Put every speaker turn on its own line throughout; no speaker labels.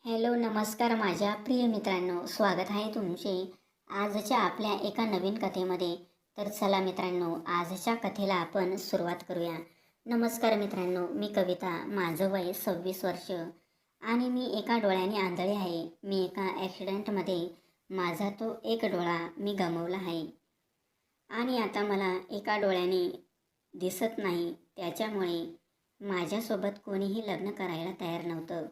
Hello नमस्कार माझ्या प्रिय मित्रांनो, स्वागत आहे तुमचे आजच्या आपल्या एका नवीन कथेमध्ये. तर चला मित्रांनो, आजच्या कथेला आपण सुरुवात करूया. नमस्कार मित्रांनो, मी कविता. माझं वय 26 वर्ष आणि मी एका डोळ्याने आंधळी आहे. मी एका ॲक्सिडेंटमध्ये माझा तो एक डोळा मी गमावला आहे आणि आता मला एका डोळ्याने दिसत नाही. त्याच्यामुळे माझ्यासोबत कोणीही लग्न करायला तयार नव्हतं.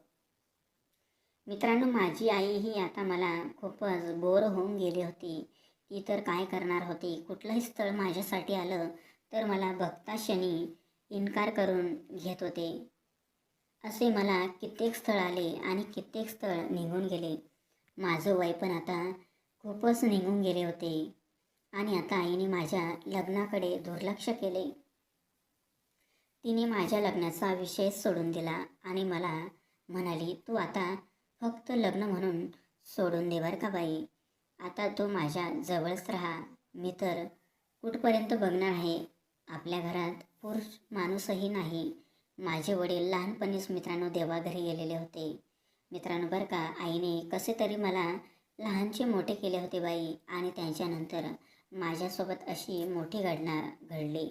मित्रांनो, माझी आई ही आता मला खूपच बोर होऊन गेली होती. ती तर काय करणार होती, कुठलंही स्थळ माझ्यासाठी आलं तर मला बघताक्षणी इन्कार करून घेत होते. असे मला कित्येक स्थळ आले आणि कित्येक स्थळ निघून गेले. माझं वय पण आता खूपच निघून गेले होते आणि आता आईने माझ्या लग्नाकडे दुर्लक्ष केले. तिने माझ्या लग्नाचा विषय सोडून दिला आणि मला म्हणाली, तू आता फक्त लग्न म्हणून सोडून दे बरं का बाई. आता तू माझ्या जवळच राहा. मी तर कुठपर्यंत बघणार आहे. आपल्या घरात पुरुष माणूसही नाही. माझे वडील लहानपणीच मित्रांनो देवाघरी गेलेले होते. मित्रांनो बरं का, आईने कसे तरी मला लहानचे मोठे केले होते बाई आणि त्याच्यानंतर माझ्यासोबत अशी मोठी घडली.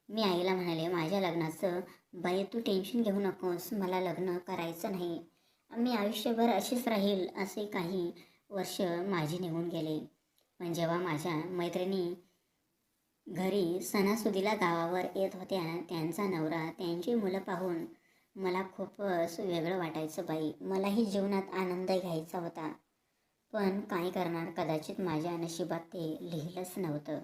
मी आईला म्हणाले, माझ्या लग्नाचं बाई तू टेन्शन घेऊ नकोस, मला लग्न करायचं नाही. मी आयुष्यभर अशीच राहील. असे काही वर्ष माझी निघून गेले. पण जेव्हा माझ्या मैत्रिणी घरी सणासुदीला गावावर येत होत्या, त्यांचा नवरा, त्यांची मुलं पाहून मला खूपच वेगळं वाटायचं बाई. मलाही जीवनात आनंद घ्यायचा होता. पण काय करणार, कदाचित माझ्या नशिबात ते लिहिलंच नव्हतं.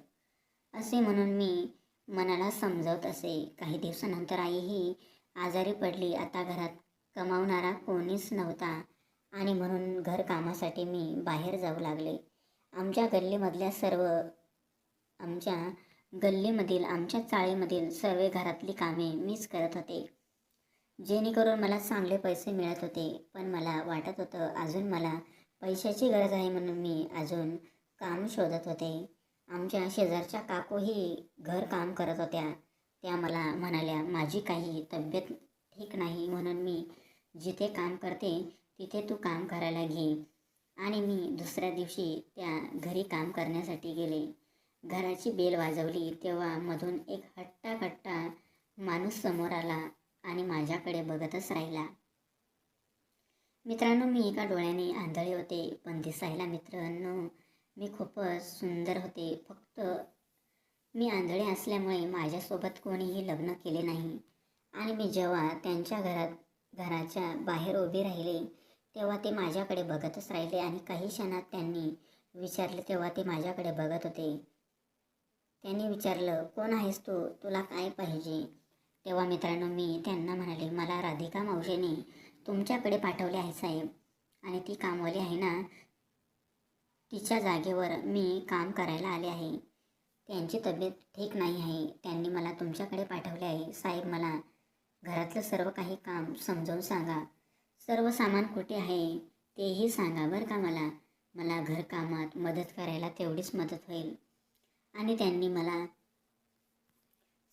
असे म्हणून मी मनाला समजावत असे. काही दिवसानंतर आईही आजारी पडली. आता घरात कमावणारा कोणीच नव्हता आणि म्हणून घरकामासाठी मी बाहेर जाऊ लागले. आमच्या गल्लीमधील आमच्या चाळीमधील सर्व घरातली कामे मीच करत होते, जेणेकरून मला चांगले पैसे मिळत होते. पण मला वाटत होतं अजून मला पैशाची गरज आहे, म्हणून मी अजून काम शोधत होते. आमच्या शेजारच्या काकूही घरकाम करत होत्या. त्या मला म्हणाल्या, माझी काही तब्येत ठीक नाही, म्हणून मी जिथे काम करते तिथे तू काम करायला घे. आणि मी दुसऱ्या दिवशी त्या घरी काम करण्यासाठी गेले. घराची बेल वाजवली तेव्हा मधून एक हट्टा माणूस समोर आला आणि माझ्याकडे बघतच राहिला. मित्रांनो, मी एका डोळ्याने आंधळे होते, पण दिसायला मित्रांनो मी खूपच सुंदर होते. फक्त मी आंधळे असल्यामुळे माझ्यासोबत कोणीही लग्न केले नाही. आणि मी जेव्हा त्यांच्या घराच्या बाहेर उभी राहिले तेव्हा ते माझ्याकडे बघतच राहिले आणि काही क्षणात त्यांनी विचारले तेव्हा ते माझ्याकडे बघत होते. त्यांनी विचारलं, कोण आहेस तू, तुला काय पाहिजे? तेव्हा मित्रांनो मी त्यांना म्हणाले, मला राधिका मावशीने तुमच्याकडे पाठवले आहे साहेब, आणि ती कामवाली आहे ना, तिच्या जागेवर मी काम करायला आले आहे. त्यांची तब्येत ठीक नाही आहे. त्यांनी मला तुमच्याकडे पाठवले आहे साहेब. मला घरातलं सर्व काही काम समजावून सांगा. सर्व सामान कुठे आहे तेही सांगा बरं का. मला घरकामात मदत करायला तेवढीच मदत होईल. आणि त्यांनी मला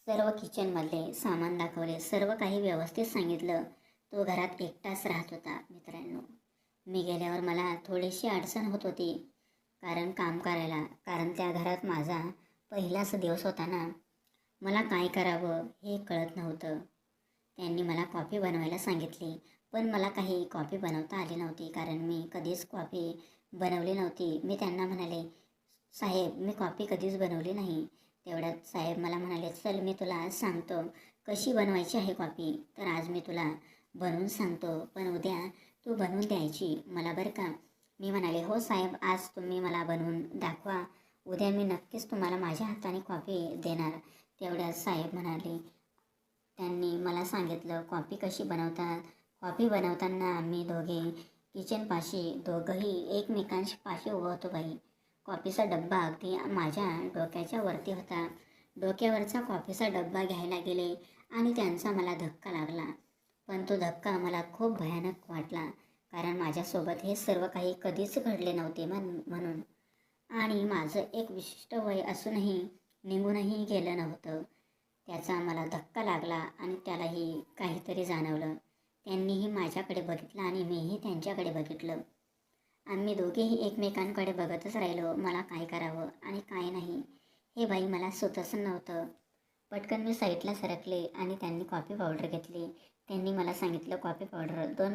सर्व किचनमधले सामान दाखवले. सर्व काही व्यवस्थित सांगितलं. तो घरात एकटाच राहत होता. मित्रांनो, मी गेल्यावर मला थोडीशी अडचण होत होती काम करायला, कारण त्या घरात माझा पहिलाच दिवस होता ना. मला काय करावं हे कळत नव्हतं. त्यांनी मला कॉफी बनवायला सांगितली, पण मला काही कॉफी बनवता आली नव्हती, कारण मी कधीच कॉफी बनवली नव्हती. मी त्यांना म्हणाले, साहेब मी कॉफी कधीच बनवली नाही. तेवढ्यात साहेब मला म्हणाले, चल मी तुला आज सांगतो कशी बनवायची आहे कॉफी. तर आज मी तुला बनवून सांगतो, पण उद्या तू बनवून द्यायची मला बरं का. मी म्हणाले, हो साहेब, आज तुम्ही मला बनवून दाखवा, उद्या मी नक्कीच तुम्हाला माझ्या हाताने कॉफी देणार. तेवढ्यात साहेब म्हणाले, त्यांनी मला सांगितलं कॉफी कशी बनवतात. कॉफी बनवताना आम्ही दोघे किचनपाशी दोघंही एकमेकांपाशी उभं होतो बाई. कॉफीचा डब्बा अगदी माझ्या डोक्याच्या वरती होता. डोक्यावरचा कॉफीचा डब्बा घ्यायला गेले आणि त्यांचा मला धक्का लागला. पण तो धक्का मला खूप भयानक वाटला, कारण माझ्यासोबत हे सर्व काही कधीच घडले नव्हते म्हणून. आणि माझं एक विशिष्ट वय असूनही निघूनही गेलं नव्हतं. त्याचा मला धक्का लागला आणि त्यालाही काहीतरी जाणवलं. त्यांनीही माझ्याकडे बघितलं आणि मीही त्यांच्याकडे बघितलं. आम्ही दोघेही एकमेकांकडे बघतच राहिलो. मला काय करावं आणि काय नाही हे बाई मला सुचतच नव्हतं. पटकन मी साईडला सरकले आणि त्यांनी कॉफी पावडर घेतली. त्यांनी मला सांगितलं कॉफी पावडर 2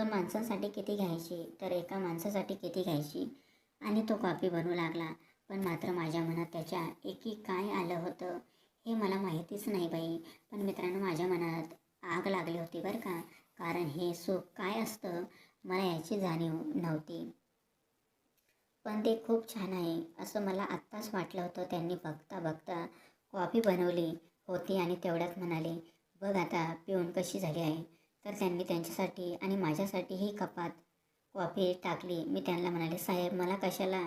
माणसांसाठी किती घ्यायची, तर एका माणसासाठी किती घ्यायची. आणि तो कॉफी बनवू लागला. पण मात्र माझ्या मनात त्याच्या एकी काय आलं होतं हे मला माहितीच नाही बाई. पण मित्रांनो, माझ्या मनात आग लागली होती बरं का. कारण हे सुख काय असतं मला याची जाणीव नव्हती. पण ते खूप छान आहे असं मला आत्ताच वाटलं होतं. त्यांनी बघता बघता कॉफी बनवली होती आणि तेवढ्यात म्हणाले, बघ आता पिऊन कशी झाली आहे. तर त्यांनी त्यांच्यासाठी आणि माझ्यासाठीही कपात कॉफी टाकली. मी त्यांना म्हणाले, साहेब मला कशाला,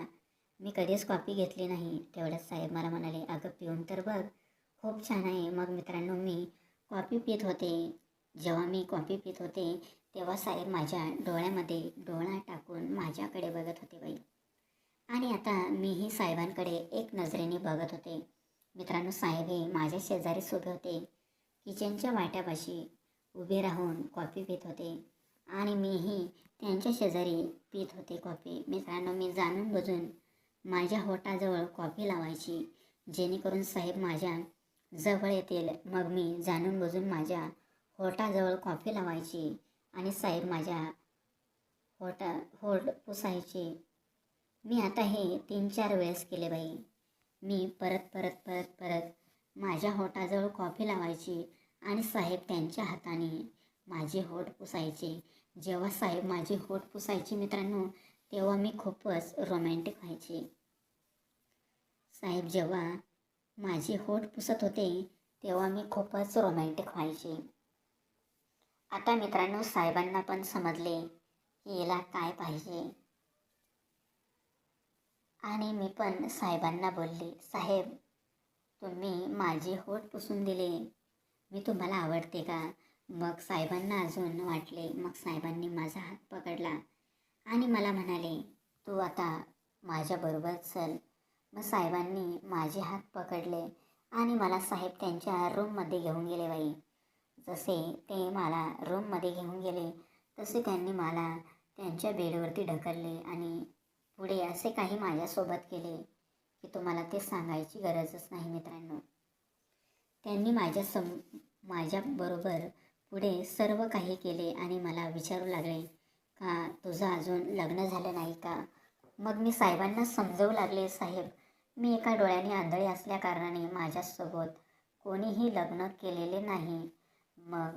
मी कधीच कॉफी घेतली नाही. तेवढ्यात साहेब मला म्हणाले, अगं पिऊन तर बघ, खूप छान आहे. मग मित्रांनो, मी कॉफी पीत होते. जेव्हा मी कॉफी पीत होते तेव्हा साहेब माझ्या डोळ्यामध्ये डोळा टाकून माझ्याकडे बघत होते बाई. आणि आता मीही साहेबांकडे एक नजरेने बघत होते. मित्रांनो, साहेब हे माझ्या शेजारीच उभे होते. किचनच्या वाट्यापाशी उभे राहून कॉफी पित होते आणि मीही त्यांच्या शेजारी पित होते कॉफी. मित्रांनो, मी जाणून बुजून माझ्या होटाजवळ कॉफी लावायची जेणेकरून साहेब माझ्या जवळ येतील. मग मी जाणून बुजून माझ्या होटाजवळ कॉफी लावायची आणि साहेब माझ्या होट पुसायचे. मी आता हे 3-4 वेळेस केले बाई. मी परत परत परत परत माझ्या होटाजवळ कॉफी लावायची आणि साहेब त्यांच्या हाताने माझे होठ पुसायचे. जेव्हा साहेब माझे होठ पुसायचे मित्रांनो, तेव्हा मी खूपच रोमॅन्टिक व्हायचे. साहेब जेव्हा माझे होठ पुसत होते तेव्हा मी खूपच रोमॅन्टिक व्हायचे. आता मित्रांनो, साहेबांना पण समजले की याला काय पाहिजे. आणि मी पण साहेबांना बोलले, साहेब तुम्ही माझे होठ पुसून दिले, मी तुम्हाला आवडते का. मग साहेबांना अजून वाटले. मग साहेबांनी माझा हात पकडला आणि मला म्हणाले, तू आता माझ्याबरोबर चल. मग साहेबांनी माझे हात पकडले आणि मला साहेब त्यांच्या रूममध्ये घेऊन गेले बाई. जसे ते मला रूममध्ये घेऊन गेले तसे त्यांनी मला त्यांच्या बेडवरती ढकलले आणि पुढे असे काही माझ्यासोबत केले की तुम्हाला ते सांगायची गरजच नाही मित्रांनो. त्यांनी माझ्याबरोबर पुढे सर्व काही केले आणि मला विचारू लागले, का तुझं अजून लग्न झालं नाही का. मग मी साहेबांना समजवू लागले, साहेब मी एका डोळ्याने आंधळी असल्याकारणाने माझ्यासोबत कोणीही लग्न केलेले नाही. मग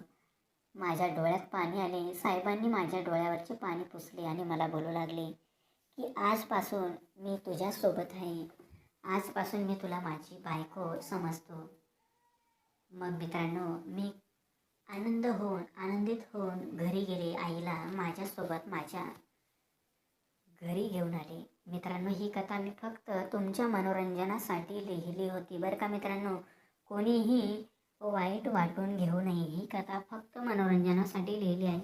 माझ्या डोळ्यात पाणी आले. साहेबांनी माझ्या डोळ्यावरचे पाणी पुसले आणि मला बोलू लागले की आजपासून मी तुझ्यासोबत आहे. आजपासून मी तुला माझी बायको समजतो. मग मित्रांनो, मी आनंदित होऊन घरी गेले. आईला माझ्यासोबत माझ्या घरी घेऊन आले. मित्रांनो, ही कथा मी फक्त तुमच्या मनोरंजनासाठी लिहिली होती बरं का मित्रांनो. कोणीही वाईट वाटून घेऊ नये. ही कथा फक्त मनोरंजनासाठी लिहिली आहे.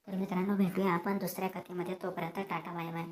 तर मित्रांनो, भेटूया आपण दुसऱ्या कथेमध्ये. तोपर्यंत टाटा बाय बाय.